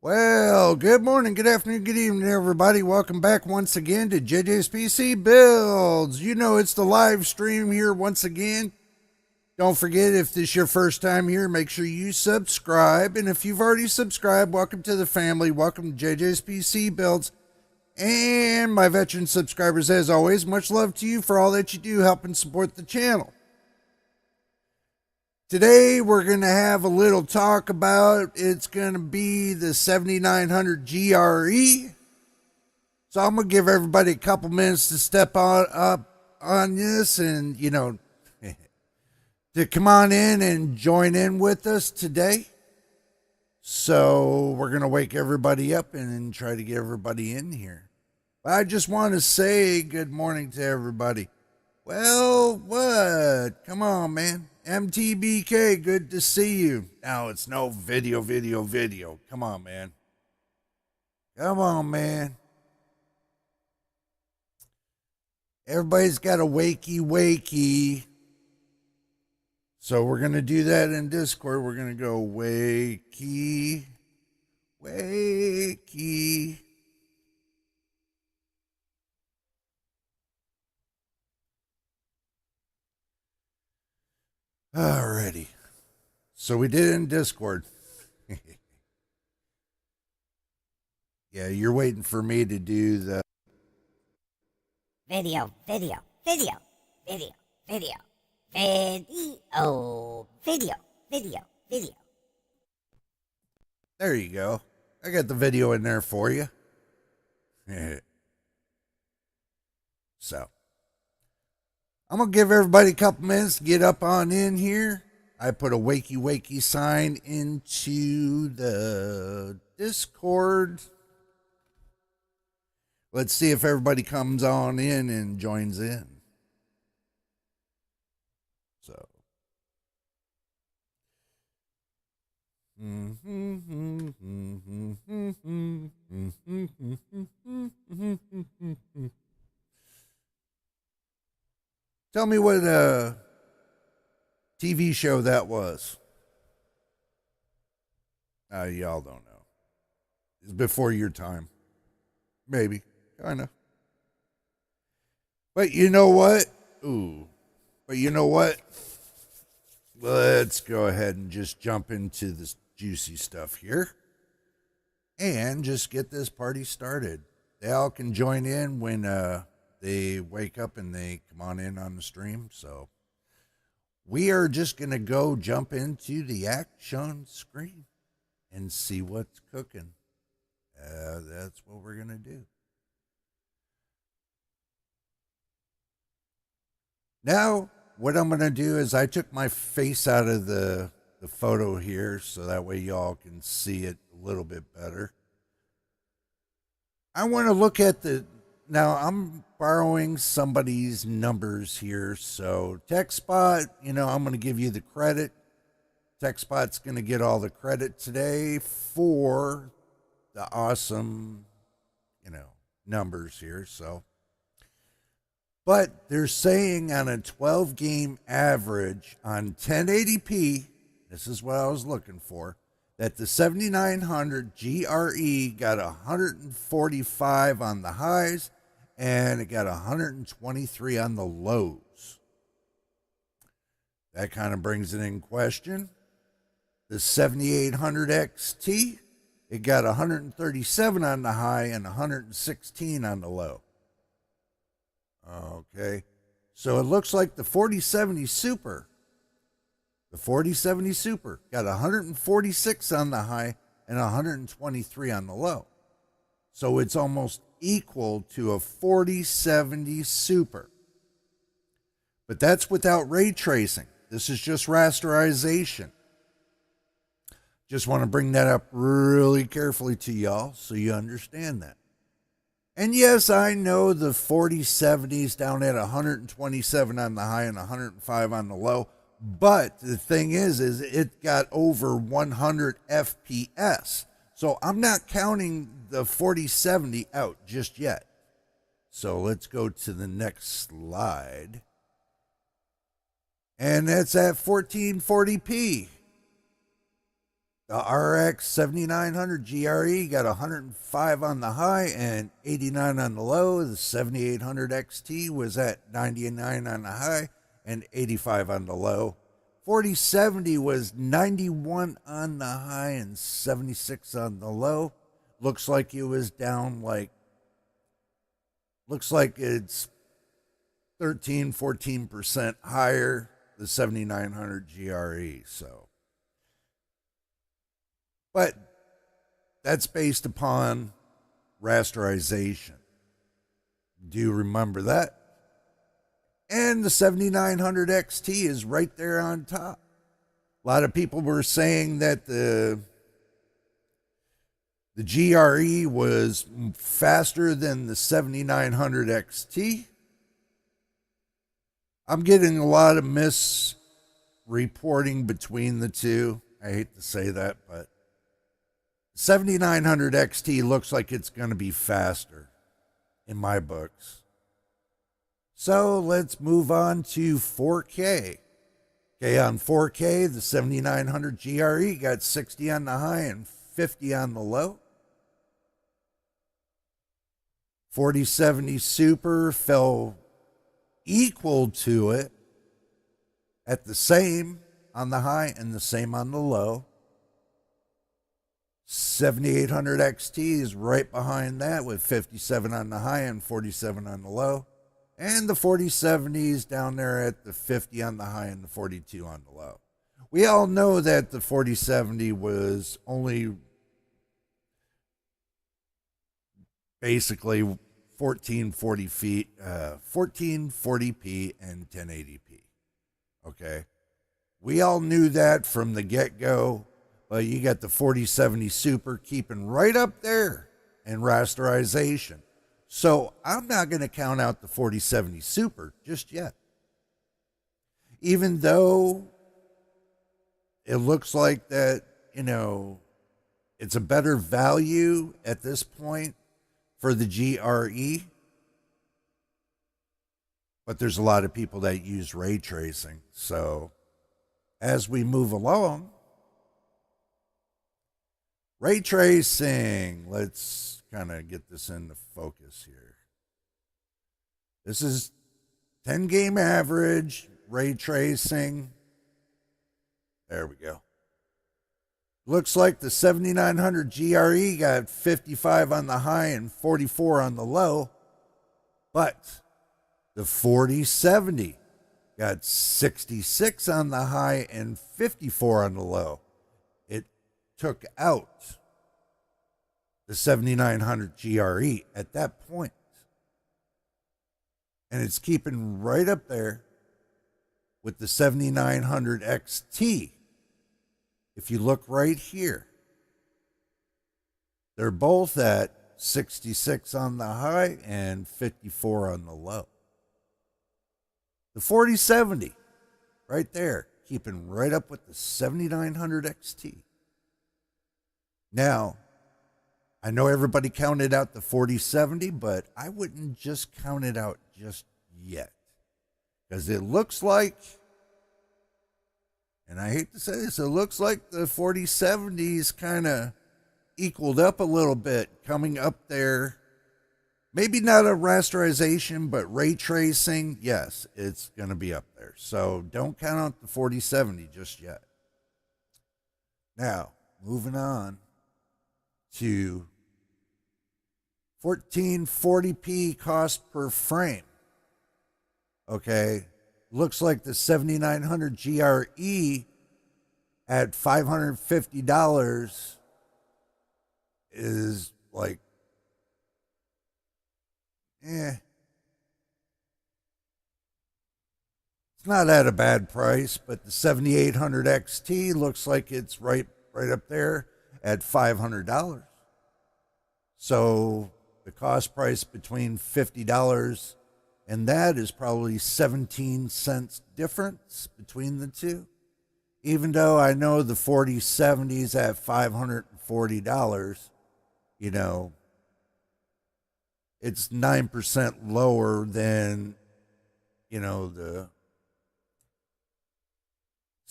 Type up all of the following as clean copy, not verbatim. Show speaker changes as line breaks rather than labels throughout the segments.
Well, good morning, good afternoon, good evening, everybody. Welcome back once again to JJ's PC Builds. You know, it's the live stream here once again. Don't forget, if this is your first time here, make sure you subscribe. And if you've already subscribed, welcome to the family. Welcome to JJ's PC Builds. And my veteran subscribers, as always, much love to you for all that you do helping support the channel. Today, we're going to have a little talk about, it's going to be the 7900 GRE. So I'm going to give everybody a couple minutes to step up on this and, to come on in and join in with us today. So we're going to wake everybody up and try to get everybody in here. But I just want to say good morning to everybody. Well, what? Come on, man. MTBK, good to see you. Now, it's no video. Come on, man. Come on, man. Everybody's got a wakey. So we're going to do that in Discord. We're going to go wakey. Alrighty. So we did it in Discord. Yeah, you're waiting for me to do the
Video.
There you go. I got the video in there for you. So, I'm going to give everybody a couple minutes to get up on in here. I put a wakey sign into the Discord. Let's see if everybody comes on in and joins in. So. Tell me what TV show that was. Y'all don't know. It's before your time. Maybe. Kind of. But you know what? Let's go ahead and just jump into this juicy stuff here. And just get this party started. They all can join in when they wake up and they come on in on the stream. So we are just going to jump into the action screen and see what's cooking. That's what we're going to do. Now, what I'm going to do is I took my face out of the photo here so that way y'all can see it a little bit better. I want to look at now I'm borrowing somebody's numbers here. So TechSpot, I'm going to give you the credit. TechSpot's going to get all the credit today for the awesome, numbers here. So, but they're saying on a 12-game average on 1080p, this is what I was looking for, that the 7900 GRE got 145 on the highs and it got 123 on the lows. That kind of brings it in question. The 7800 XT, it got 137 on the high and 116 on the low. Okay, so it looks like the 4070 Super got 146 on the high and 123 on the low. So it's almost equal to a 4070 Super. But that's without ray tracing. This is just rasterization. Just want to bring that up really carefully to y'all so you understand that. And yes, I know the 4070s down at 127 on the high and 105 on the low. But the thing is it got over 100 FPS. So I'm not counting the 4070 out just yet. So let's go to the next slide. And that's at 1440p. The RX 7900 GRE got 105 on the high and 89 on the low. The 7800 XT was at 99 on the high and 85 on the low. 4070 was 91 on the high and 76 on the low. Looks like it was down looks like it's 14% higher, the 7900 GRE. So, but that's based upon rasterization. Do you remember that? And the 7900 XT is right there on top. A lot of people were saying that the GRE was faster than the 7900 XT. I'm getting a lot of misreporting between the two. I hate to say that, but 7900 XT looks like it's going to be faster in my books. So let's move on to 4K. Okay, on 4K, the 7900 GRE got 60 on the high and 50 on the low. 4070 Super fell equal to it at the same on the high and the same on the low. 7800 XT is right behind that with 57 on the high and 47 on the low. And the 4070 is down there at the 50 on the high and the 42 on the low. We all know that the 4070 was only basically 1440p and 1080p. Okay. We all knew that from the get-go, but you got the 4070 Super keeping right up there in rasterization. So I'm not going to count out the 4070 Super just yet. Even though it looks like that, it's a better value at this point for the GRE. But there's a lot of people that use ray tracing. So as we move along, ray tracing, let's kind of get this into focus here. This is 10 game average, ray tracing. There we go. Looks like the 7900 GRE got 55 on the high and 44 on the low, but the 4070 got 66 on the high and 54 on the low. It took out the 7900 GRE at that point. And it's keeping right up there with the 7900 XT. If you look right here, they're both at 66 on the high and 54 on the low. The 4070, right there, keeping right up with the 7900 XT. Now, I know everybody counted out the 4070, but I wouldn't just count it out just yet. Because it looks like, and I hate to say this, it looks like the 4070's kind of equaled up a little bit, coming up there. Maybe not a rasterization, but ray tracing, yes, it's going to be up there. So don't count out the 4070 just yet. Now, moving on to 1440p cost per frame. Okay, looks like the 7900 GRE at $550 is like, it's not at a bad price, but the 7800 XT looks like it's right up there at $500. So the cost price between $50 and that is probably 17 cents difference between the two. Even though I know the 4070's at $540, it's 9% lower than, the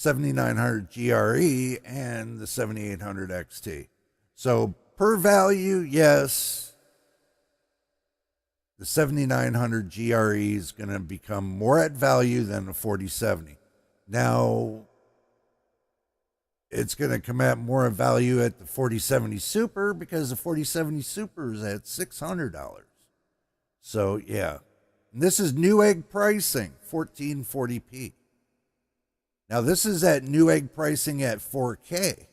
7900 GRE and the 7800 XT. So per value, yes, the 7900 GRE is going to become more at value than the 4070. Now, it's going to come at more value at the 4070 Super because the 4070 Super is at $600. So, yeah. And this is Newegg pricing, 1440p. Now, this is at Newegg pricing at 4K.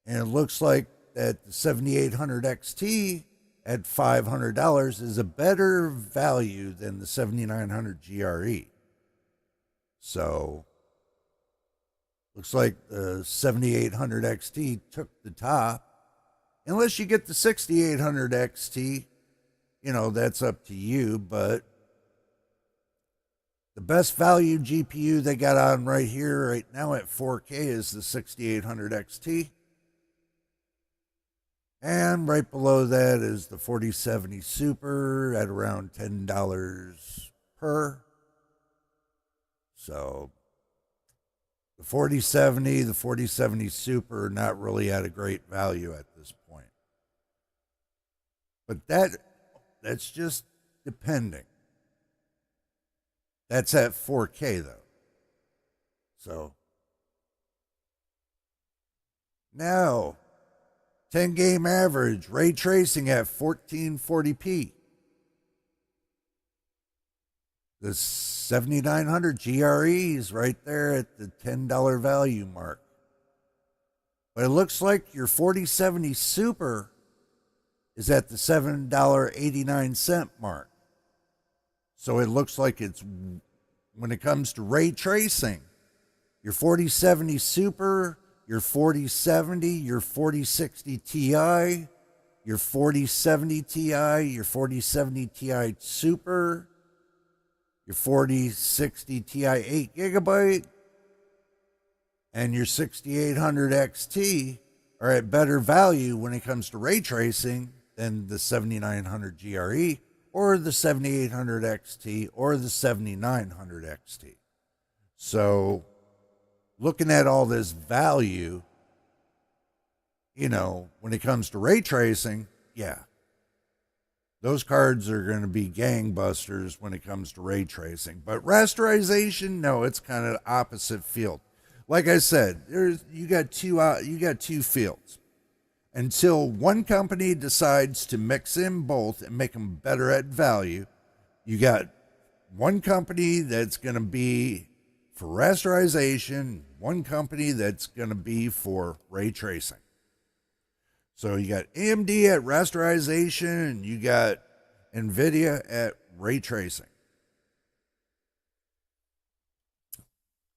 And it looks like that the 7800 XT at $500 is a better value than the 7900 GRE. So, looks like the 7800 XT took the top. Unless you get the 6800 XT, you know, that's up to you. But the best value GPU they got on right here, right now at 4K, is the 6800 XT. And right below that is the 4070 Super at around $10 per. So the 4070 Super are not really at a great value at this point. But that's just depending. That's at 4K though. So now 10 game average ray tracing at 1440p. The 7900 GRE is right there at the $10 value mark. But it looks like your 4070 Super is at the $7.89 mark. So it looks like it's, when it comes to ray tracing, your 4070 Super, your 4070, your 4060 Ti, your 4070 Ti, your 4070 Ti Super, your 4060 Ti 8GB, and your 6800 XT are at better value when it comes to ray tracing than the 7900 GRE or the 7800 XT or the 7900 XT. So, looking at all this value, you know, when it comes to ray tracing, yeah, those cards are going to be gangbusters when it comes to ray tracing. But rasterization, no, it's kind of opposite field. Like I said, you got two fields. Until one company decides to mix in both and make them better at value, you got one company that's going to be for rasterization, one company that's going to be for ray tracing. So you got AMD at rasterization and you got nvidia at ray tracing.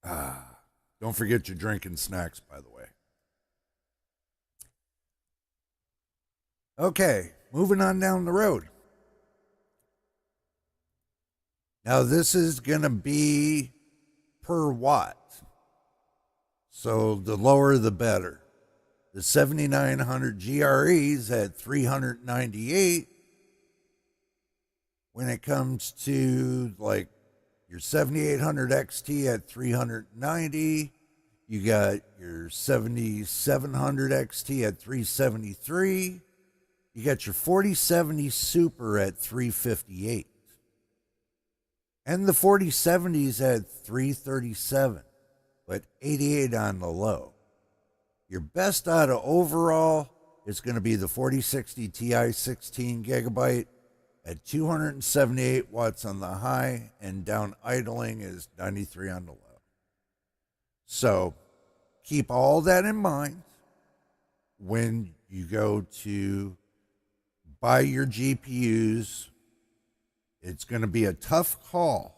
Don't forget your drinking snacks, by the way. Okay, moving on down the road. Now this is going to be per watt. So the lower the better. The 7900 GREs at 398. When it comes to like your 7800 XT at 390, you got your 7700 XT at 373. You got your 4070 Super at 358. And the 4070s at 337, but 88 on the low. Your best out of overall is going to be the 4060 Ti 16 gigabyte at 278 watts on the high, and down idling is 93 on the low. So keep all that in mind when you go to buy your GPUs. It's going to be a tough call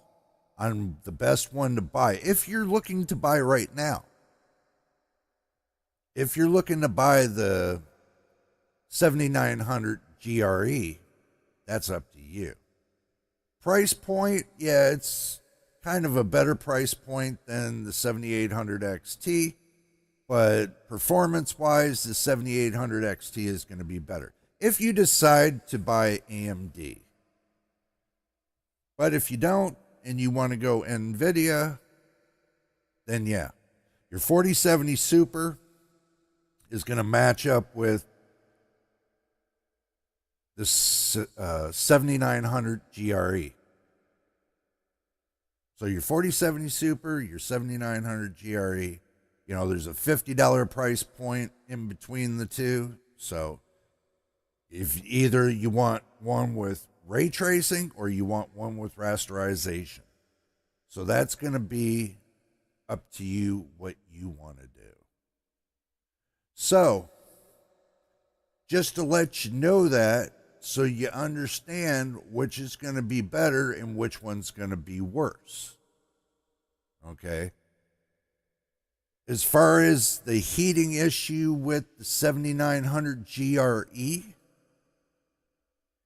on the best one to buy if you're looking to buy right now. If you're looking to buy the 7900 GRE, that's up to you. Price point, yeah, it's kind of a better price point than the 7800 XT, but performance-wise, the 7800 XT is going to be better if you decide to buy AMD. But if you don't and you want to go NVIDIA, then yeah, your 4070 Super is going to match up with the 7900 GRE. So your 4070 Super, your 7900 GRE, there's a $50 price point in between the two. So if either you want one with ray tracing or you want one with rasterization. So that's going to be up to you what you want to do. So just to let you know that, so you understand which is going to be better and which one's going to be worse. Okay. As far as the heating issue with the 7900 GRE,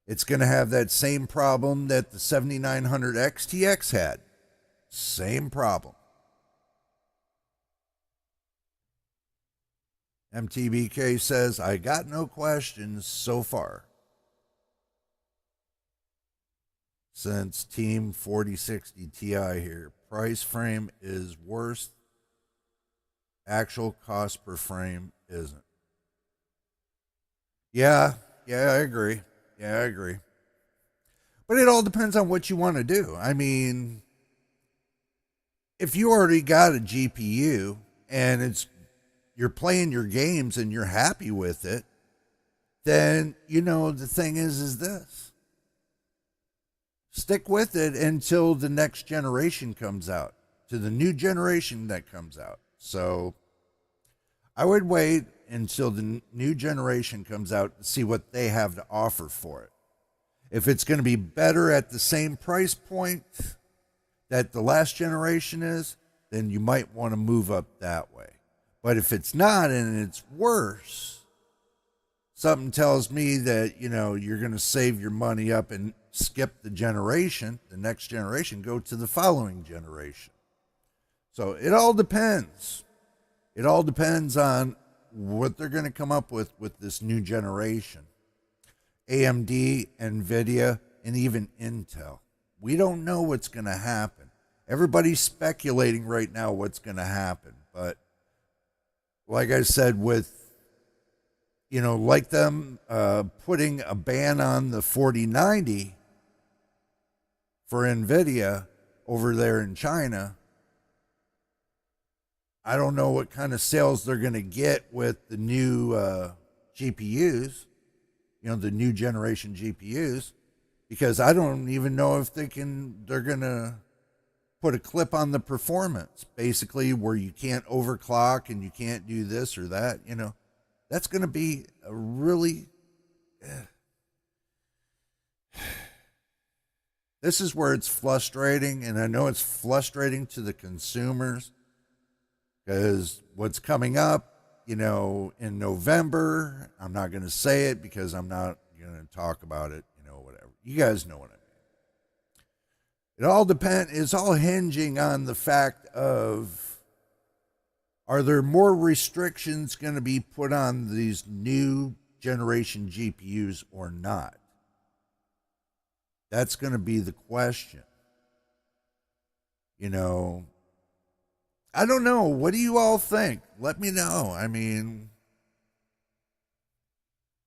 it's going to have that same problem that the 7900 XTX had. Same problem. MTBK says, I got no questions so far. Since Team 4060 Ti here, price frame is worse. Actual cost per frame isn't. Yeah, I agree. But it all depends on what you want to do. I mean, if you already got a GPU and you're playing your games and you're happy with it, then, the thing is this. Stick with it until the next generation comes out, to the new generation that comes out. So I would wait until the new generation comes out to see what they have to offer for it. If it's going to be better at the same price point that the last generation is, then you might want to move up that way. But if it's not and it's worse, something tells me that, you're going to save your money up and skip the next generation, go to the following generation. So it all depends. It all depends on what they're going to come up with this new generation. AMD, NVIDIA, and even Intel. We don't know what's going to happen. Everybody's speculating right now what's going to happen. But like I said, with like them putting a ban on the 4090 for NVIDIA over there in China, I don't know what kind of sales they're going to get with the new GPUs, the new generation GPUs, because I don't even know if they're going to put a clip on the performance, basically where you can't overclock and you can't do this or that, That's going to be a really... This is where it's frustrating, and I know it's frustrating to the consumers, because what's coming up, in November, I'm not going to say it because I'm not going to talk about it, whatever. You guys know what I mean. It's all hinging on the fact of, are there more restrictions going to be put on these new generation GPUs or not? That's going to be the question. I don't know. What do you all think? Let me know.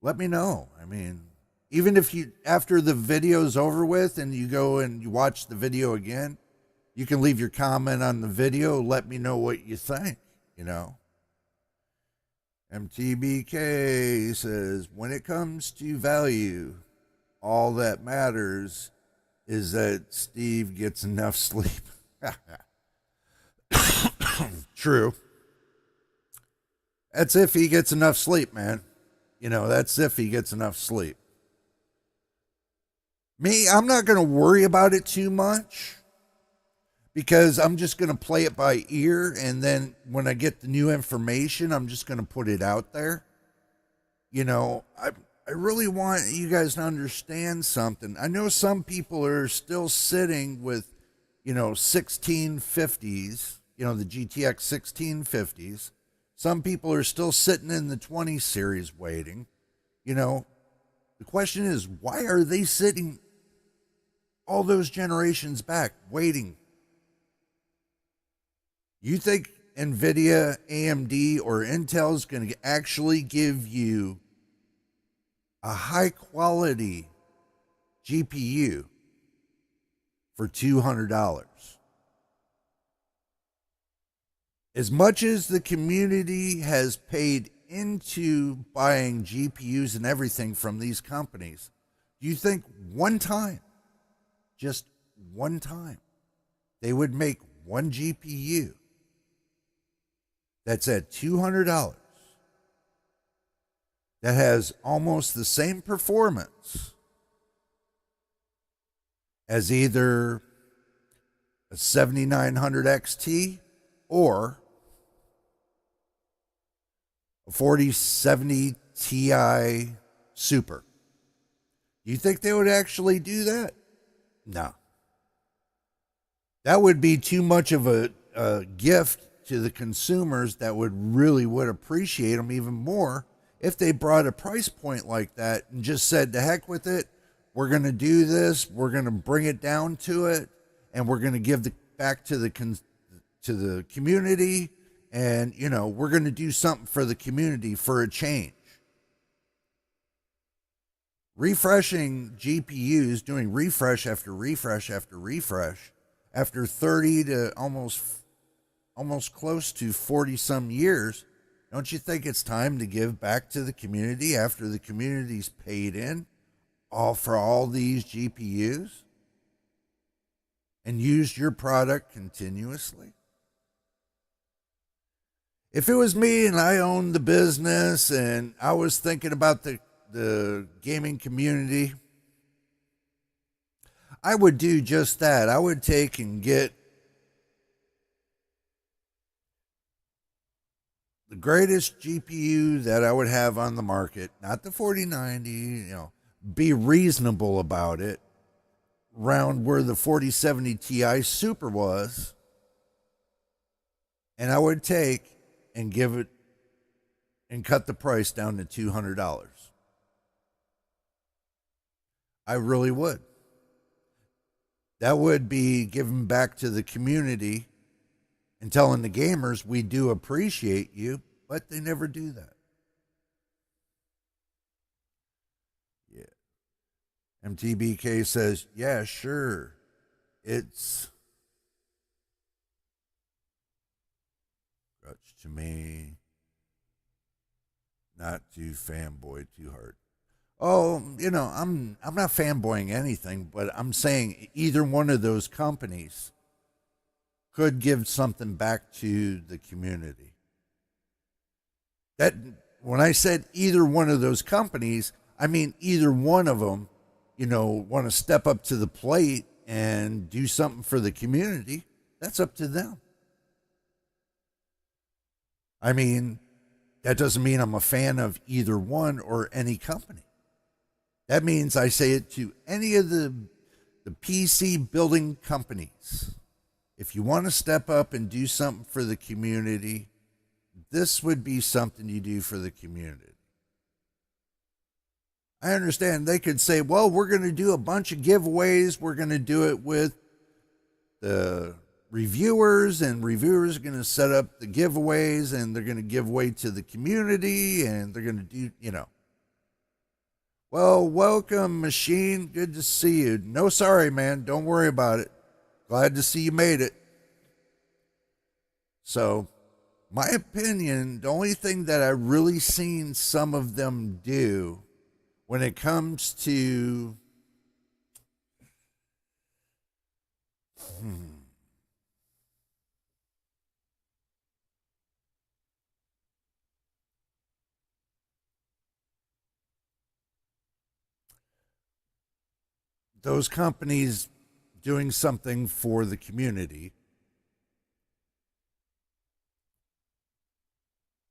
Let me know. Even if after the video's over with and you go and you watch the video again, you can leave your comment on the video. Let me know what you think. MTBK says, when it comes to value, all that matters is that Steve gets enough sleep. True. That's if he gets enough sleep, man. That's if he gets enough sleep. Me, I'm not going to worry about it too much, because I'm just going to play it by ear, and then when I get the new information, I'm just going to put it out there. I really want you guys to understand something. I know some people are still sitting with, 1650s, the GTX 1650s. Some people are still sitting in the 20 series waiting. The question is, why are they sitting all those generations back waiting? You think nvidia, AMD, or Intel is going to actually give you a high quality GPU for $200? As much as the community has paid into buying GPUs and everything from these companies, do you think one time, just one time, they would make one GPU that's at $200 that has almost the same performance as either a 7900 XT or a 4070 Ti Super? Do you think they would actually do that? No. That would be too much of a gift to the consumers that would appreciate them even more if they brought a price point like that and just said, to heck with it, we're going to do this, we're going to bring it down to it, and we're going to give back to the community, and we're going to do something for the community for a change. Refreshing GPUs, doing refresh after refresh after refresh, after 30 to almost close to 40 some years, don't you think it's time to give back to the community after the community's paid in for all these GPUs and used your product continuously? If it was me and I owned the business and I was thinking about the gaming community, I would do just that. I would take and get the greatest GPU that I would have on the market, not the 4090, be reasonable about it, around where the 4070 Ti Super was, and I would take and give it and cut the price down to $200. I really would. That would be giving back to the community and telling the gamers, we do appreciate you, but they never do that. Yeah. MTBK says, yeah, sure. It's grudge to me not to fanboy too hard. Oh, I'm not fanboying anything, but I'm saying either one of those companies could give something back to the community. That when I said either one of those companies, I mean either one of them, want to step up to the plate and do something for the community. That's up to them. I mean, that doesn't mean I'm a fan of either one or any company. That means I say it to any of the PC building companies. If you want to step up and do something for the community, this would be something you do for the community. I understand they could say, well, we're going to do a bunch of giveaways. We're going to do it with the reviewers, and reviewers are going to set up the giveaways, and they're going to give away to the community, and they're going to do, Well, welcome, Machine. Good to see you. No, sorry, man. Don't worry about it. Glad to see you made it. So, my opinion, the only thing that I've really seen some of them do when it comes to those companies doing something for the community,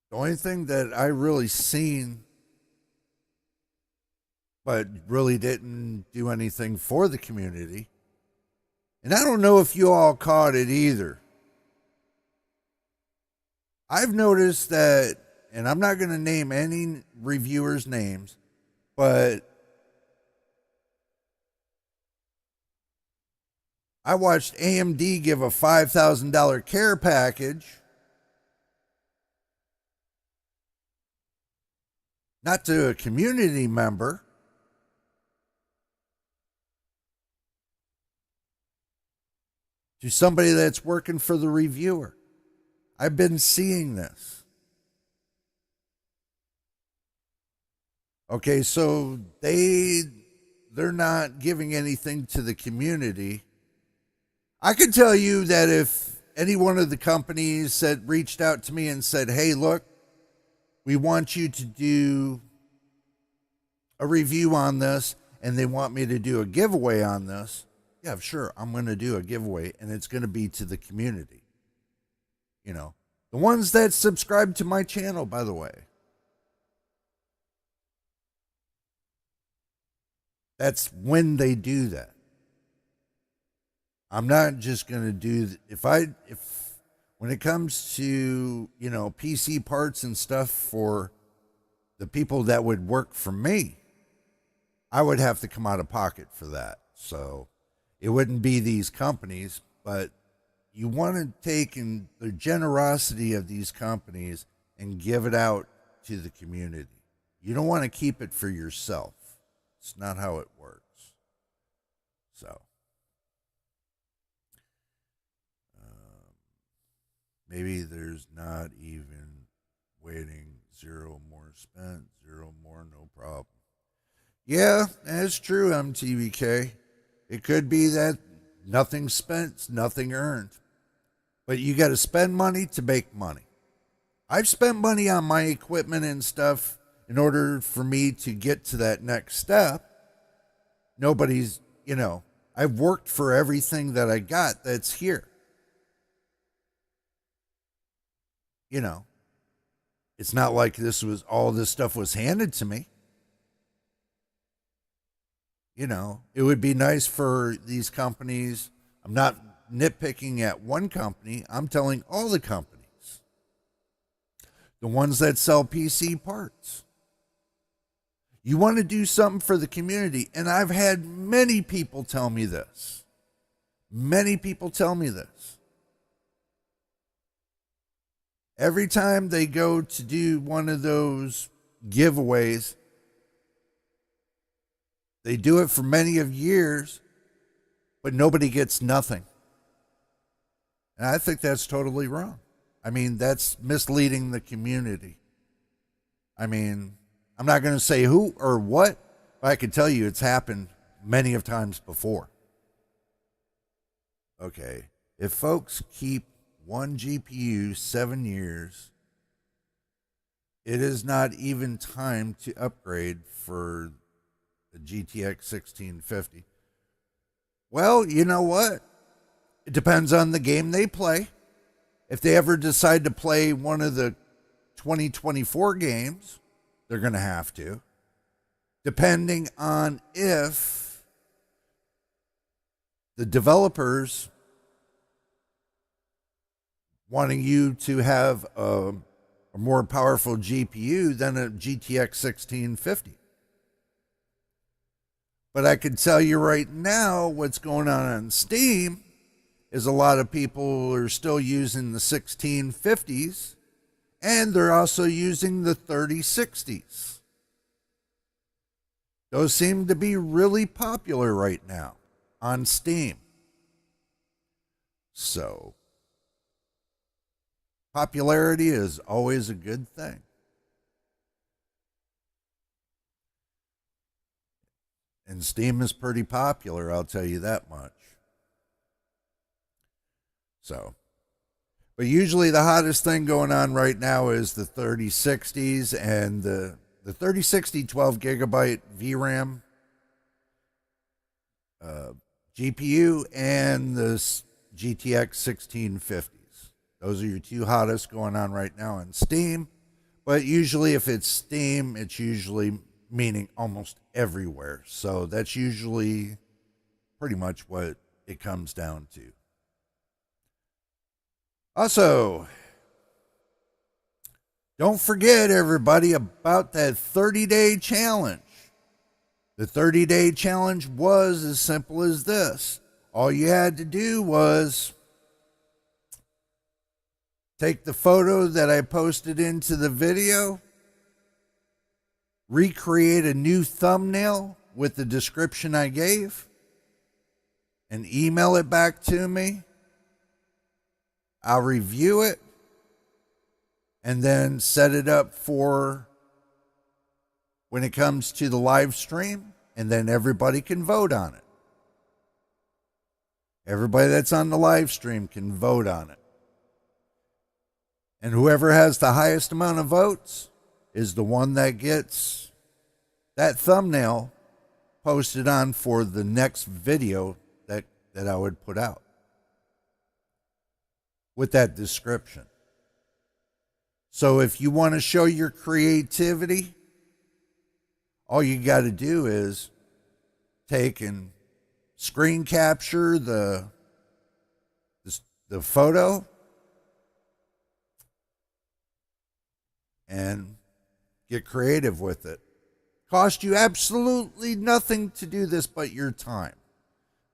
the only thing that I really seen but really didn't do anything for the community, and I don't know if you all caught it either. I've noticed that, and I'm not going to name any reviewers' names, but I watched AMD give a $5,000 care package, not to a community member, to somebody that's working for the reviewer. I've been seeing this. Okay, so they're not giving anything to the community. I can tell you that if any one of the companies that reached out to me and said, hey, look, we want you to do a review on this and they want me to do a giveaway on this, yeah, sure, I'm going to do a giveaway and it's going to be to the community. You know, the ones that subscribe to my channel, by the way. That's when they do that. I'm not just going to do, when it comes to, you know, PC parts and stuff for the people that would work for me, I would have to come out of pocket for that. So it wouldn't be these companies, but you want to take in the generosity of these companies and give it out to the community. You don't want to keep it for yourself. It's not how it works. So maybe there's not even waiting, 0 more spent, 0 more, no problem. Yeah, that's true, MTVK. It could be that nothing spent, nothing earned. But you got to spend money to make money. I've spent money on my equipment and stuff in order for me to get to that next step. Nobody's, you know, I've worked for everything that I got that's here. You know, it's not like all this stuff was handed to me. You know, it would be nice for these companies. I'm not nitpicking at one company. I'm telling all the companies. The ones that sell PC parts. You want to do something for the community. And I've had many people tell me this. Many people tell me this. Every time they go to do one of those giveaways, they do it for many of years, but nobody gets nothing. And I think that's totally wrong. I mean, that's misleading the community. I mean, I'm not going to say who or what, but I can tell you it's happened many of times before. Okay, if folks keep one GPU 7 years, it is not even time to upgrade for the GTX 1650. Well, you know what? It depends on the game they play. If they ever decide to play one of the 2024 games, they're going to have to. Depending on if the developers wanting you to have a more powerful GPU than a GTX 1650. But I can tell you right now what's going on Steam is a lot of people are still using the 1650s and they're also using the 3060s. Those seem to be really popular right now on Steam. So, popularity is always a good thing. And Steam is pretty popular, I'll tell you that much. So, but usually the hottest thing going on right now is the 3060s and the 3060 12 gigabyte VRAM GPU and the GTX 1650s. Those are your two hottest going on right now on Steam. But usually if it's Steam, it's usually meaning almost everywhere. So that's usually pretty much what it comes down to. Also, don't forget, everybody, about that 30-day challenge. The 30-day challenge was as simple as this. all you had to do was take the photo that I posted into the video, recreate a new thumbnail with the description I gave, and email it back to me. I'll review it and then set it up for when it comes to the live stream, and then everybody can vote on it. Everybody that's on the live stream can vote on it. And whoever has the highest amount of votes is the one that gets that thumbnail posted on for the next video that I would put out with that description. So if you want to show your creativity, all you got to do is take and screen capture the photo and get creative with it. Cost you absolutely nothing to do this but your time.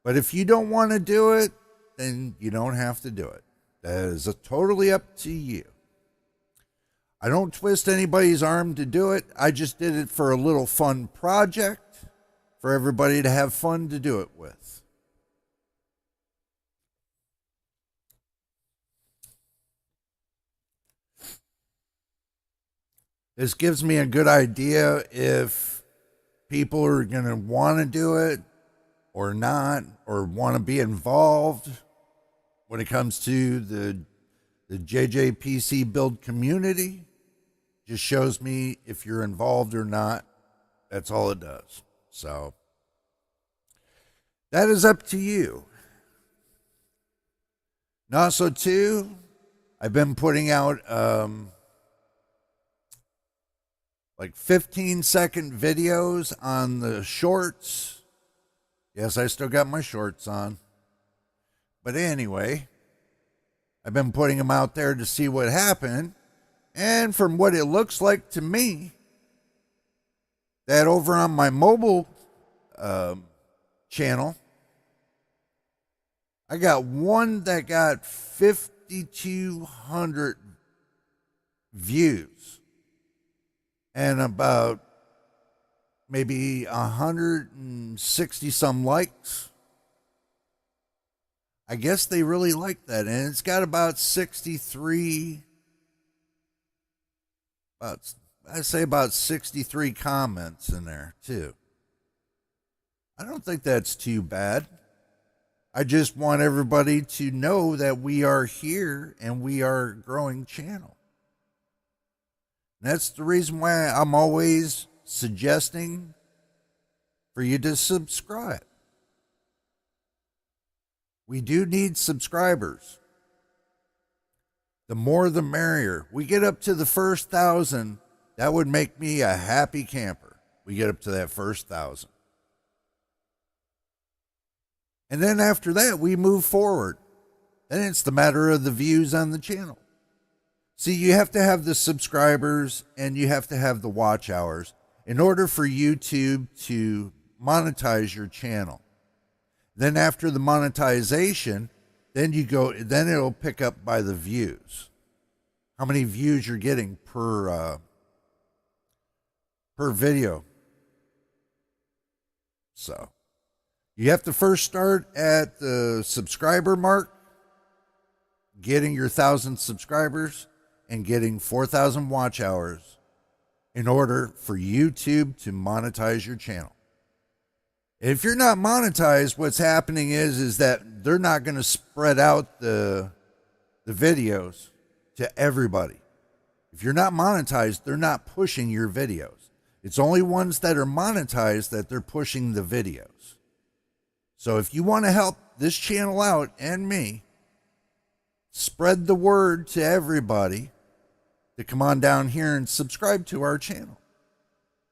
But if you don't want to do it, then you don't have to do it. That is totally up to you. I don't twist anybody's arm to do it. I just did it for a little fun project for everybody to have fun to do it with. This gives me a good idea if people are going to want to do it or not, or want to be involved when it comes to the JJPC build community. Just shows me if you're involved or not. That's all it does. So that is up to you. And also too, I've been putting out like 15-second videos on the shorts. Yes, I still got my shorts on. But anyway, I've been putting them out there to see what happened. And from what it looks like to me, that over on my mobile channel, I got one that got 5,200 views and about maybe 160 some likes. I guess they really like that. And it's got about 63, I'd say about 63 comments in there too. I don't think that's too bad. I just want everybody to know that we are here and we are a growing channel. And that's the reason why I'm always suggesting for you to subscribe. We do need subscribers. The more the merrier. We get up to the first 1,000, that would make me a happy camper. We get up to that first 1,000. And then after that, we move forward. Then it's the matter of the views on the channel. See, you have to have the subscribers and you have to have the watch hours in order for YouTube to monetize your channel. Then after the monetization, then it'll pick up by the views. How many views you're getting per video. So you have to first start at the subscriber mark, getting your 1,000 subscribers and getting 4,000 watch hours in order for YouTube to monetize your channel. If you're not monetized, what's happening is that they're not going to spread out the videos to everybody. If you're not monetized, they're not pushing your videos. It's only ones that are monetized that they're pushing the videos. So if you want to help this channel out and me, spread the word to everybody to come on down here and subscribe to our channel.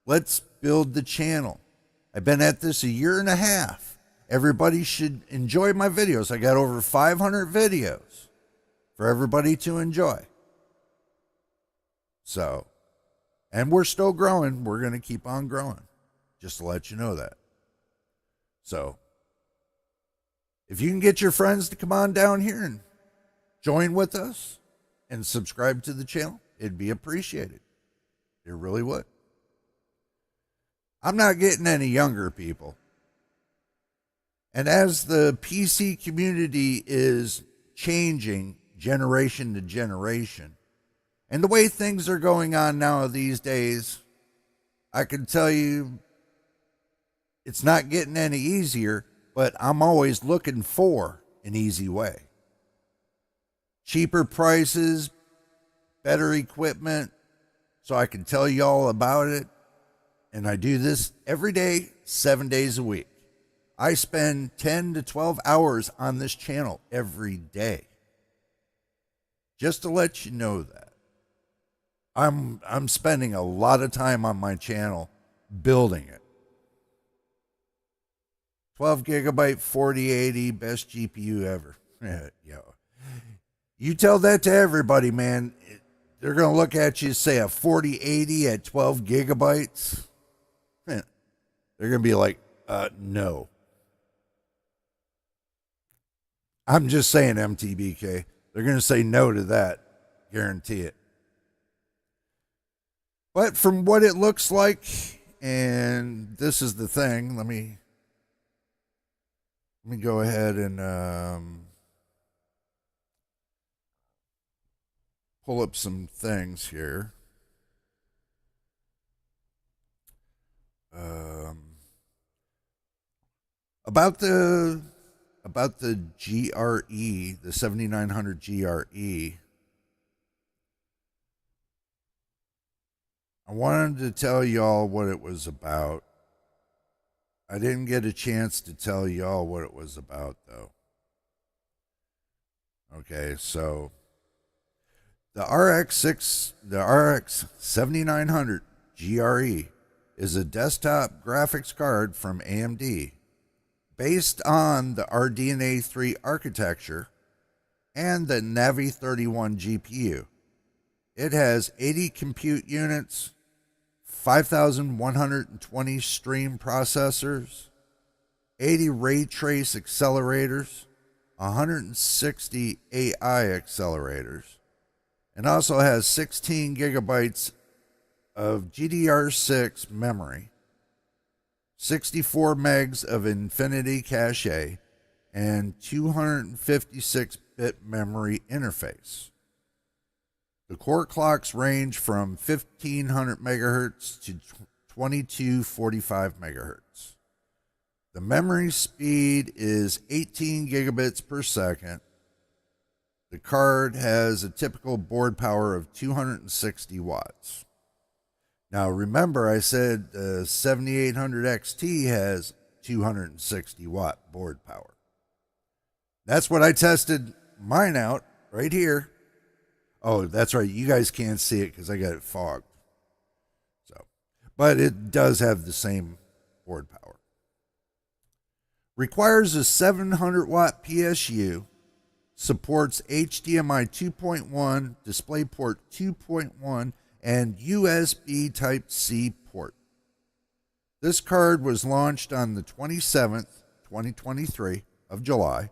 Let's build the channel. I've been at this 1.5 years. Everybody should enjoy my videos. I got over 500 videos for everybody to enjoy. So, and we're still growing. We're going to keep on growing. Just to let you know that. So, If you can get your friends to come on down here and join with us and subscribe to the channel, it'd be appreciated. It really would. I'm not getting any younger, people. And as the PC community is changing generation to generation, and the way things are going on now these days, I can tell you it's not getting any easier, but I'm always looking for an easy way. Cheaper prices, better equipment, so I can tell you all about it. And I do this every day, 7 days a week. I spend 10 to 12 hours on this channel every day. Just to let you know that. I'm spending a lot of time on my channel building it. 12 gigabyte 4080, best GPU ever. Yo. You tell that to everybody, man. They're going to look at you and say a 4080 at 12 gigabytes. They're going to be like, no. I'm just saying, MTBK. They're going to say no to that. Guarantee it. But from what it looks like, and this is the thing, let me go ahead and pull up some things here. About the GRE, the 7900 GRE. I wanted to tell y'all what it was about. I didn't get a chance to tell y'all what it was about, though. Okay, so the RX 7900 GRE is a desktop graphics card from AMD based on the RDNA 3 architecture and the Navi 31 GPU. It has 80 compute units, 5,120 stream processors, 80 ray trace accelerators, 160 AI accelerators, and also has 16 gigabytes of GDR6 memory, 64 megs of Infinity cache, and 256-bit memory interface. The core clocks range from 1500 megahertz to 2245 megahertz. The memory speed is 18 gigabits per second. The card has a typical board power of 260 watts. Now remember, I said the 7800 XT has 260 watt board power. That's what I tested mine out right here. Oh, that's right. You guys can't see it because I got it fogged. So, but it does have the same board power. Requires a 700 watt PSU. Supports HDMI 2.1, DisplayPort 2.1, and USB Type-C port. This card was launched on the 27th, 2023 of July.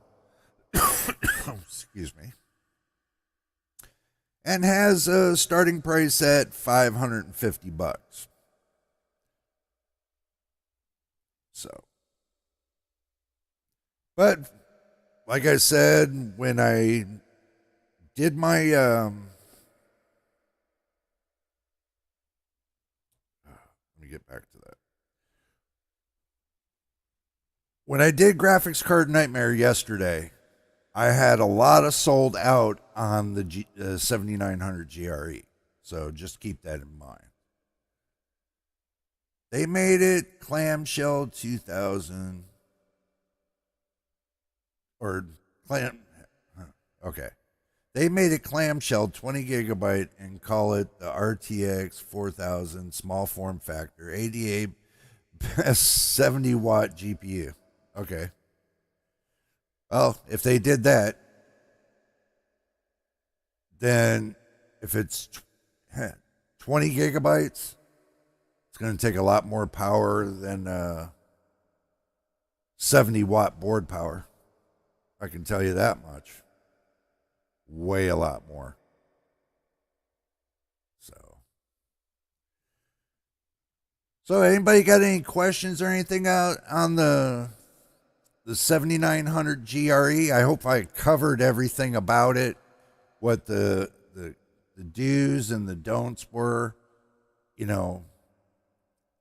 Excuse me. And has a starting price at $550. So, but like I said, when I did my let me get back to that. When I did Graphics Card Nightmare yesterday, I had a lot of sold out on the 7900 GRE. So just keep that in mind. They made it clamshell 2000 or okay. They made it clamshell 20 gigabyte and call it the RTX 4000 small form factor 88 best 70 watt GPU. Okay. Well, if they did that, then if it's 20 gigabytes, it's going to take a lot more power than 70 watt board power. I can tell you that much. Way a lot more. So anybody got any questions or anything out on the 7900 GRE? I hope I covered everything about it, what the do's and the don'ts were,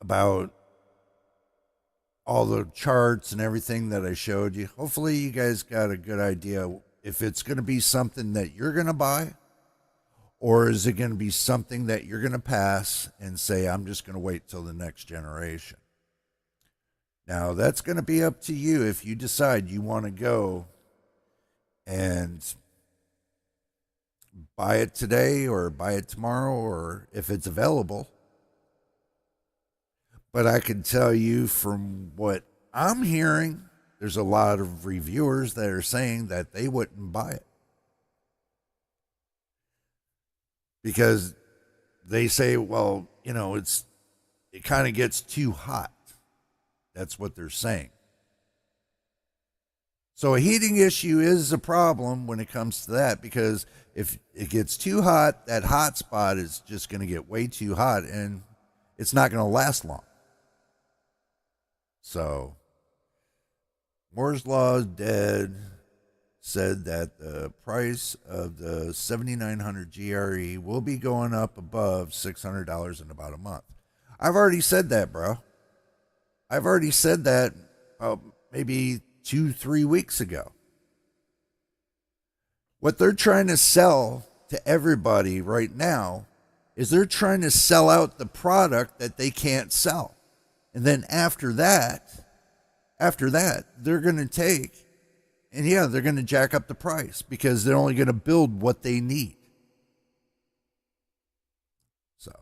about all the charts and everything that I showed you. Hopefully you guys got a good idea if it's going to be something that you're going to buy, or is it going to be something that you're going to pass and say, I'm just going to wait till the next generation? Now, that's going to be up to you if you decide you want to go and buy it today or buy it tomorrow, or if it's available. But I can tell you from what I'm hearing, there's a lot of reviewers that are saying that they wouldn't buy it. Because they say, well, it kind of gets too hot. That's what they're saying. So a heating issue is a problem when it comes to that, because if it gets too hot, that hot spot is just going to get way too hot and it's not going to last long. So Moore's Law is dead. Said that the price of the 7900 GRE will be going up above $600 in about a month. I've already said that, bro. I've already said that maybe 2-3 weeks ago. What they're trying to sell to everybody right now is they're trying to sell out the product that they can't sell. And then after that, they're going to take, and yeah, they're going to jack up the price because they're only going to build what they need. So,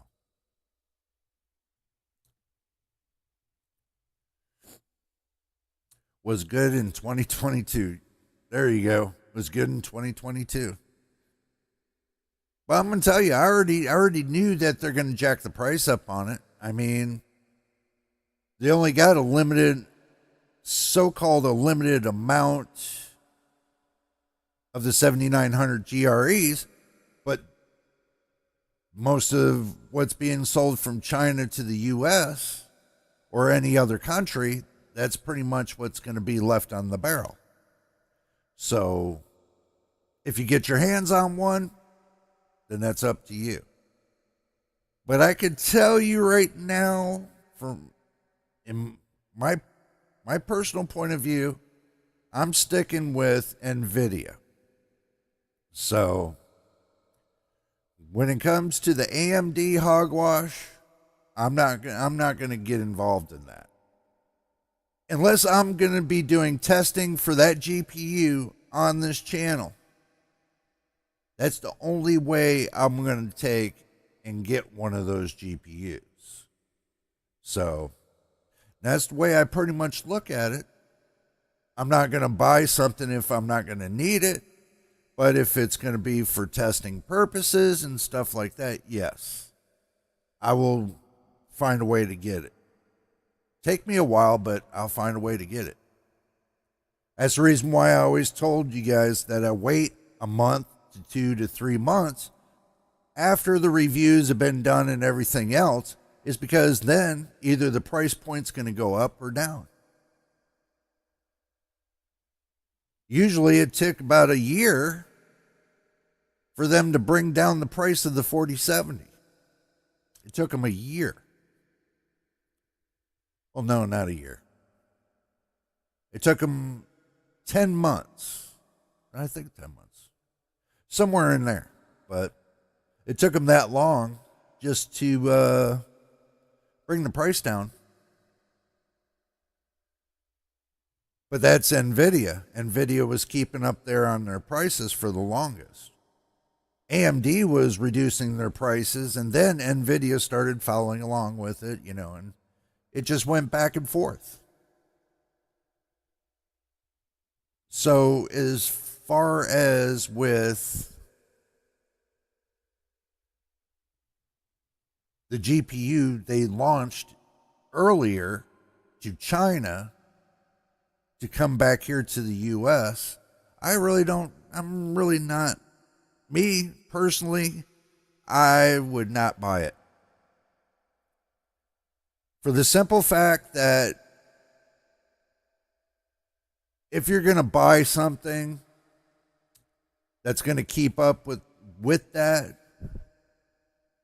was good in 2022. There you go. Was good in 2022. Well, I'm going to tell you, I already knew that they're going to jack the price up on it. I mean, they only got so-called a limited amount of the 7900 GREs, but most of what's being sold from China to the US or any other country, that's pretty much what's going to be left on the barrel. So if you get your hands on one, then that's up to you. But I can tell you right now, from in my personal point of view, I'm sticking with nvidia. So when it comes to the AMD hogwash, I'm not going to get involved in that. Unless I'm going to be doing testing for that GPU on this channel. That's the only way I'm going to take and get one of those GPUs. So that's the way I pretty much look at it. I'm not going to buy something if I'm not going to need it. But if it's going to be for testing purposes and stuff like that, yes, I will find a way to get it. Take me a while, but I'll find a way to get it. That's the reason why I always told you guys that I wait a month to 2 to 3 months after the reviews have been done and everything else, is because then either the price point's going to go up or down. Usually it took about a year for them to bring down the price of the 4070. It took them a year. Well, no, not a year. It took them 10 months. I think 10 months. Somewhere in there. But it took them that long just to bring the price down. But that's nvidia. Nvidia was keeping up there on their prices for the longest. AMD was reducing their prices, and then nvidia started following along with it, and it just went back and forth. So as far as with the GPU they launched earlier to China to come back here to the US, I really don't, I'm really not, me personally, I would not buy it. For the simple fact that if you're going to buy something that's going to keep up with that,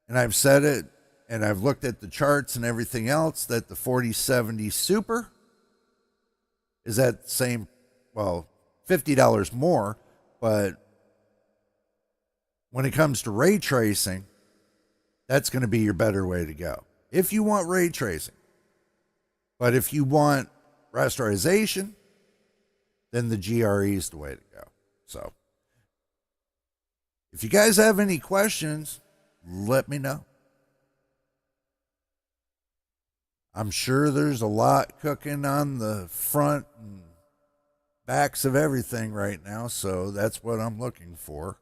and I've said it, and I've looked at the charts and everything else, that the 4070 Super is at the same, well, $50 more, but when it comes to ray tracing, that's going to be your better way to go. If you want ray tracing. But if you want rasterization, then the GRE is the way to go. So, if you guys have any questions, let me know. I'm sure there's a lot cooking on the front and backs of everything right now, so that's what I'm looking for.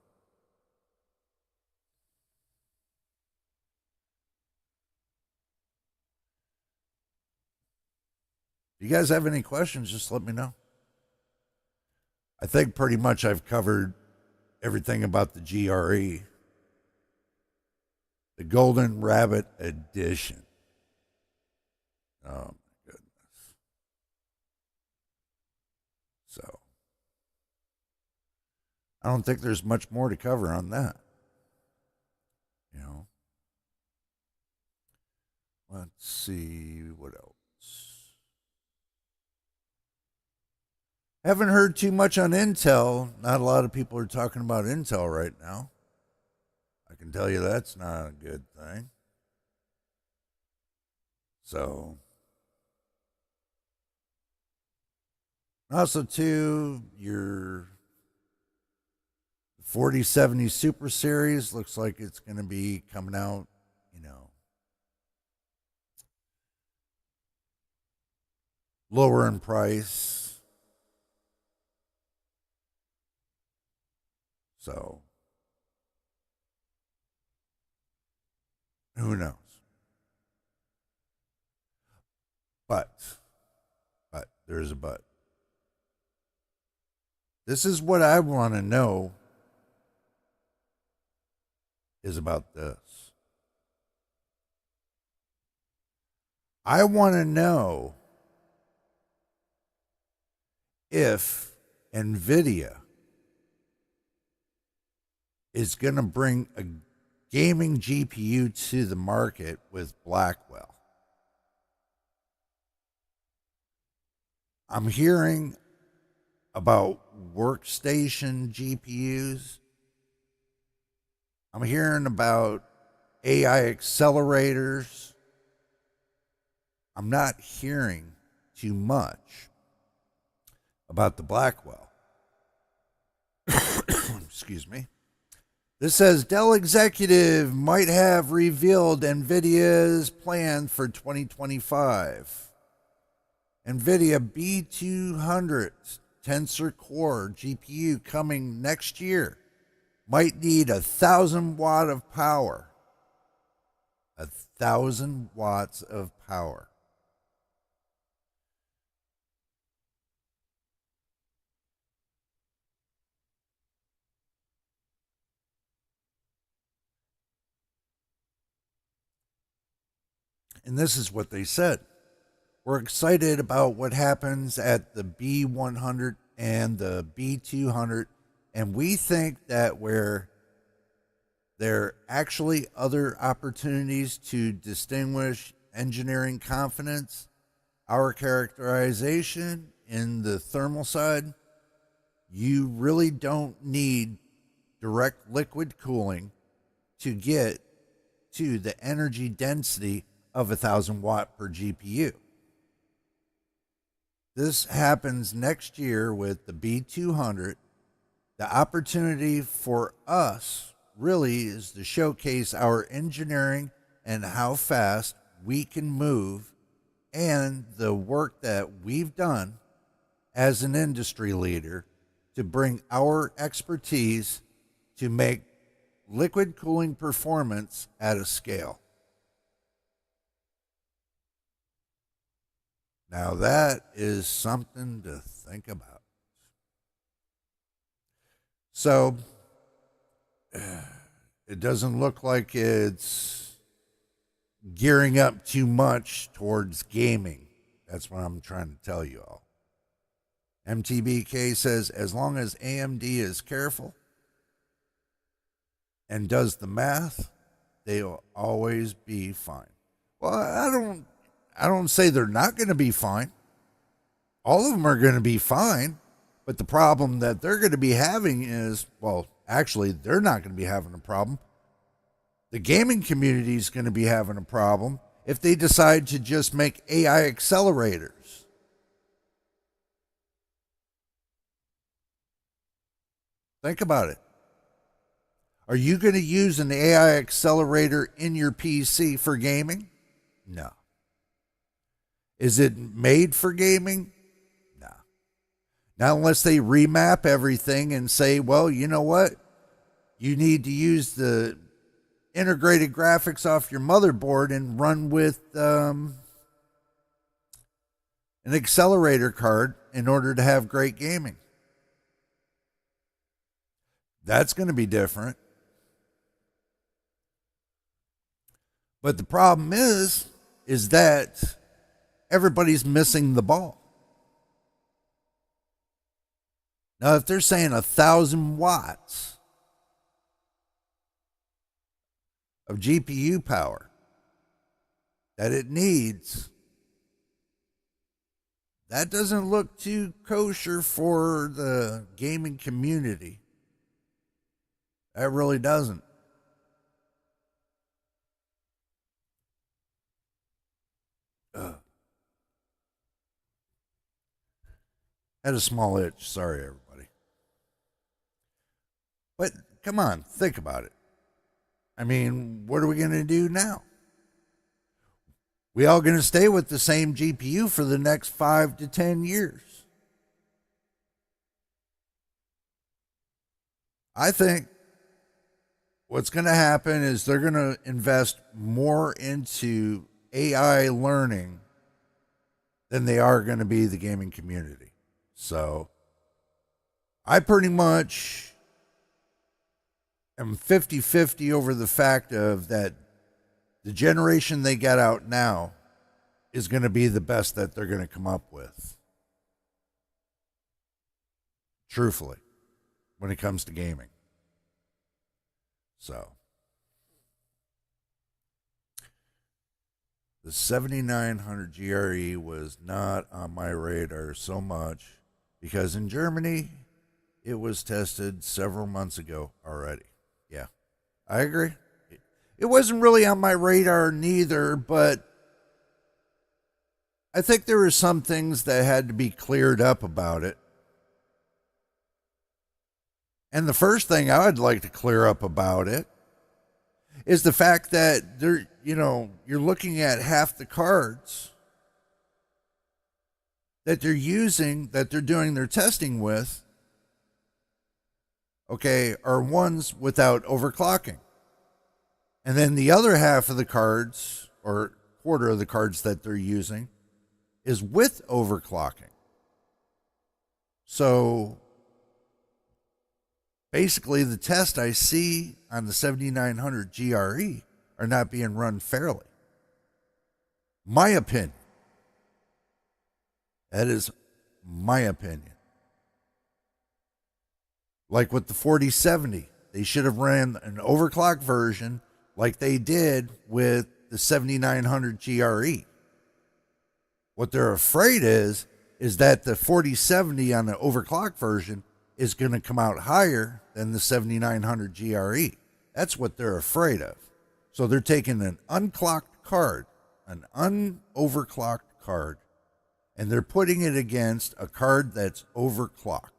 If you guys have any questions, just let me know. I think pretty much I've covered everything about the GRE. The Golden Rabbit Edition. Oh, my goodness. So, I don't think there's much more to cover on that. You know. Let's see what else. Haven't heard too much on Intel. Not a lot of people are talking about Intel right now. I can tell you that's not a good thing. So, also too, your 4070 Super Series looks like it's going to be coming out, lower in price. So, who knows? But there's a but. This is what I want to know is about this. I want to know if nvidia is going to bring a gaming GPU to the market with Blackwell. I'm hearing about workstation GPUs. I'm hearing about AI accelerators. I'm not hearing too much about the Blackwell. Excuse me. This says Dell executive might have revealed NVIDIA's plan for 2025. NVIDIA B200 Tensor Core GPU coming next year might need 1,000 watt of power. 1,000 watts of power. And this is what they said. We're excited about what happens at the B100 and the B200, and we think that where there are actually other opportunities to distinguish engineering confidence, our characterization in the thermal side, you really don't need direct liquid cooling to get to the energy density of 1,000 watt per GPU. This happens next year with the B200. The opportunity for us really is to showcase our engineering and how fast we can move and the work that we've done as an industry leader to bring our expertise to make liquid cooling performance at a scale. Now that is something to think about. So it doesn't look like it's gearing up too much towards gaming. That's what I'm trying to tell you all. MTBK says as long as AMD is careful and does the math, they'll always be fine. Well, I don't say they're not going to be fine. All of them are going to be fine, but the problem that they're going to be having is, well, actually, they're not going to be having a problem. The gaming community is going to be having a problem if they decide to just make AI accelerators. Think about it. Are you going to use an AI accelerator in your PC for gaming? No. Is it made for gaming? No. Not unless they remap everything and say, well, you know what? You need to use the integrated graphics off your motherboard and run with an accelerator card in order to have great gaming. That's going to be different. But the problem is that everybody's missing the ball. Now, if they're saying 1,000 watts of GPU power that it needs, that doesn't look too kosher for the gaming community. That really doesn't. Had a small itch. Sorry, everybody. But come on, think about it. I mean, what are we going to do now? We all going to stay with the same GPU for the next 5 to 10 years? I think what's going to happen is they're going to invest more into AI learning than they are going to be the gaming community. So I pretty much am 50-50 over the fact of that the generation they got out now is going to be the best that they're going to come up with. Truthfully, when it comes to gaming. So the 7900 GRE was not on my radar so much because in Germany it was tested several months ago already. Yeah, I agree. It wasn't really on my radar neither, but I think there were some things that had to be cleared up about it. And the first thing I would like to clear up about it is the fact that you're looking at half the cards that they're using, that they're doing their testing with, are ones without overclocking. And then the other half of the cards, or quarter of the cards that they're using, is with overclocking. So basically, the tests I see on the 7900 GRE are not being run fairly. My opinion. That is my opinion. Like with the 4070, they should have ran an overclock version like they did with the 7900 GRE. What they're afraid is that the 4070 on the overclock version is going to come out higher than the 7900 GRE. That's what they're afraid of. So they're taking an unclocked card, an unoverclocked card, and they're putting it against a card that's overclocked.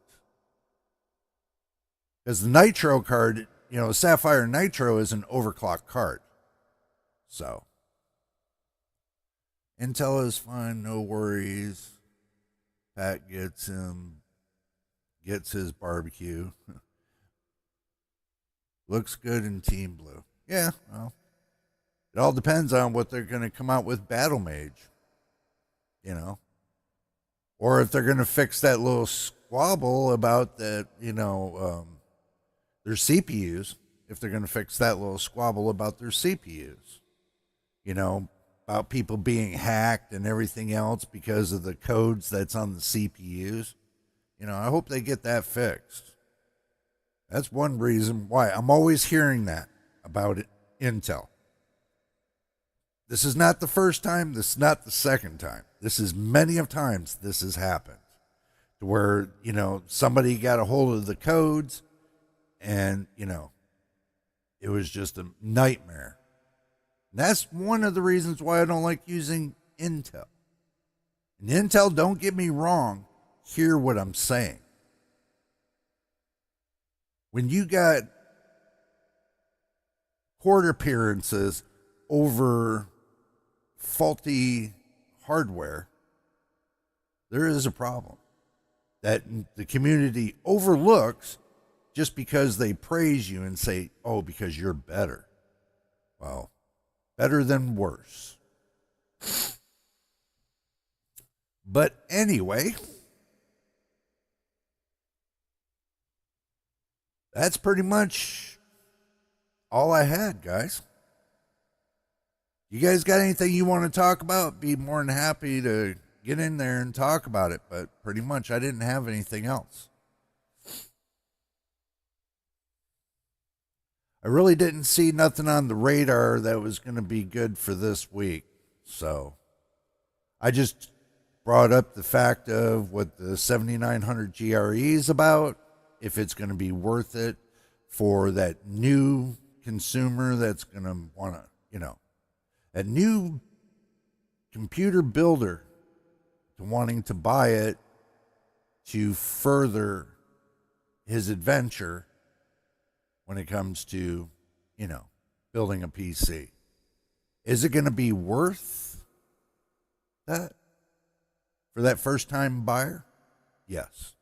Because the Nitro card, Sapphire Nitro is an overclocked card. So Intel is fine, no worries. Pat gets his barbecue. Looks good in Team Blue. Yeah, well, it all depends on what they're going to come out with Battle Mage. Or if they're going to fix that little squabble about that, their CPUs, if they're going to fix that little squabble about their CPUs. You know, about people being hacked and everything else because of the codes that's on the CPUs. You know, I hope they get that fixed. That's one reason why I'm always hearing that about it, Intel. This is not the first time. This is not the second time. This is many of times this has happened. To where, you know, somebody got a hold of the codes and, you know, it was just a nightmare. And that's one of the reasons why I don't like using Intel. And Intel, don't get me wrong, hear what I'm saying. When you got court appearances over faulty hardware, there is a problem that the community overlooks just because they praise you and say, oh, because you're better. Well, better than worse. But anyway, that's pretty much all I had, guys. You guys got anything you want to talk about? Be more than happy to get in there and talk about it, but pretty much I didn't have anything else. I really didn't see nothing on the radar that was going to be good for this week. So I just brought up the fact of what the 7900 GRE is about, if it's going to be worth it for that new consumer that's going to want to, you know, a new computer builder to wanting to buy it to further his adventure when it comes to, you know, building a PC. Is it going to be worth that for that first time buyer? Yes.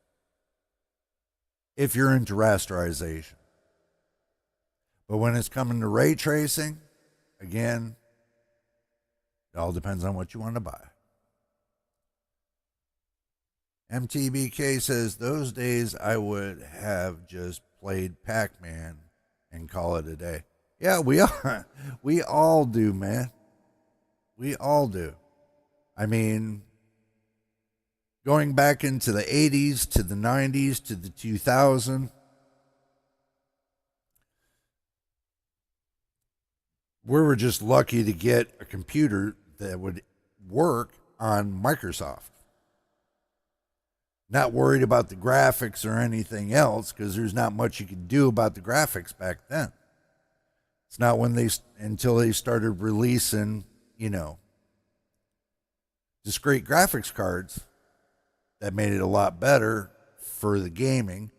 If you're into rasterization. But when it's coming to ray tracing, again, it all depends on what you want to buy. MTBK says, those days I would have just played Pac-Man and call it a day. Yeah, we all do, man. We all do. I mean, going back into the 80s to the 90s to the 2000s, we were just lucky to get a computer that would work on Microsoft. Not worried about the graphics or anything else, because there's not much you could do about the graphics back then. It's not until they started releasing, you know, discrete graphics cards that made it a lot better for the gaming.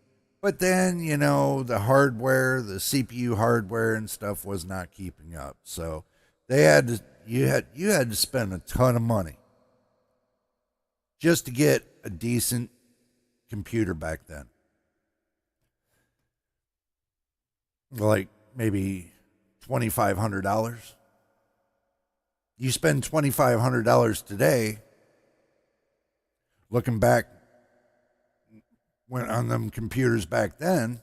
But then, you know, the hardware, the CPU hardware and stuff was not keeping up. So they had to, you had to spend a ton of money just to get a decent computer back then. Like maybe $2,500. You spend $2,500 today, looking back when on them computers back then,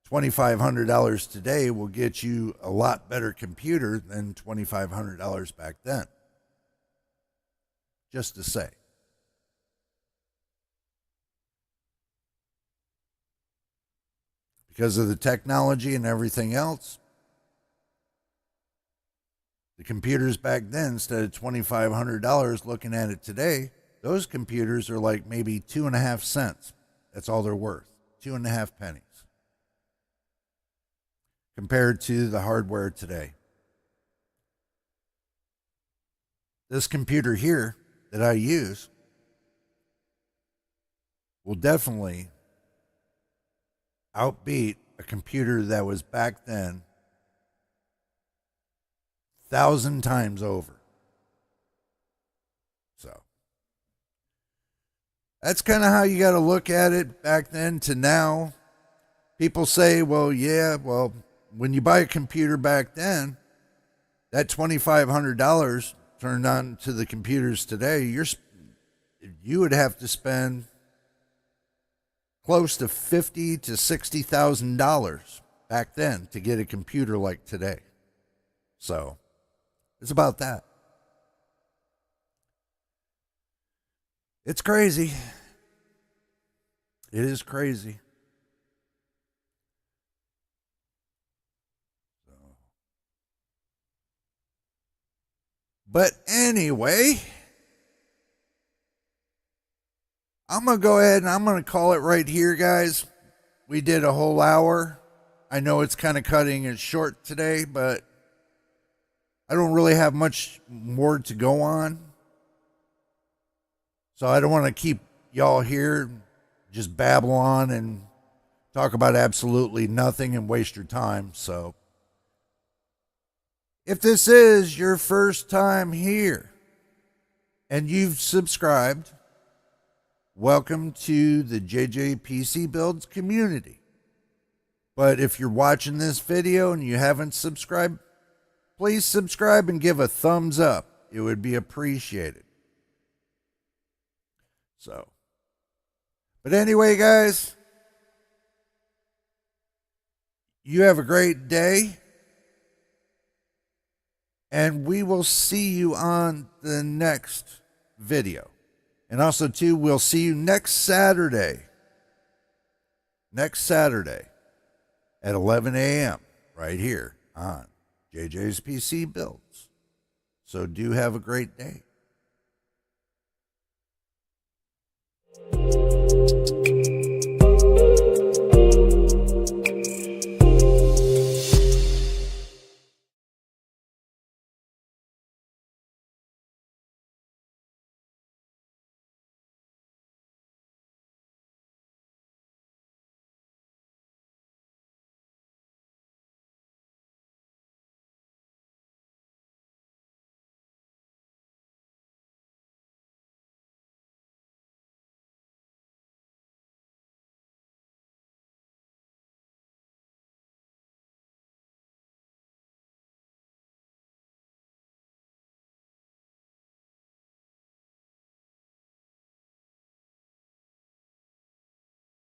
$2,500 today will get you a lot better computer than $2,500 back then. Just to say. Because of the technology and everything else, the computers back then, instead of $2,500, looking at it today, those computers are like maybe 2.5 cents. That's all they're worth. 2.5 pennies. Compared to the hardware today. This computer here that I use will definitely outbeat a computer that was back then 1,000 times over. So that's kind of how you got to look at it back then to now. People say, well, yeah, well, when you buy a computer back then, that $2,500 turned on to the computers today, you would have to spend close to $50,000 to $60,000 back then to get a computer like today. So it's about that. It's crazy. It is crazy. But anyway, I'm going to go ahead and I'm going to call it right here, guys. We did a whole hour. I know it's kind of cutting it short today, but I don't really have much more to go on. So I don't want to keep y'all here, just babble on and talk about absolutely nothing and waste your time. So if this is your first time here and you've subscribed, welcome to the JJPC Builds community. But if you're watching this video and you haven't subscribed, please subscribe and give a thumbs up. It would be appreciated. So, but anyway, guys, you have a great day. And we will see you on the next video. And also, too, we'll see you next Saturday. Next Saturday at 11 a.m. right here on JJ's PC Builds. So do have a great day.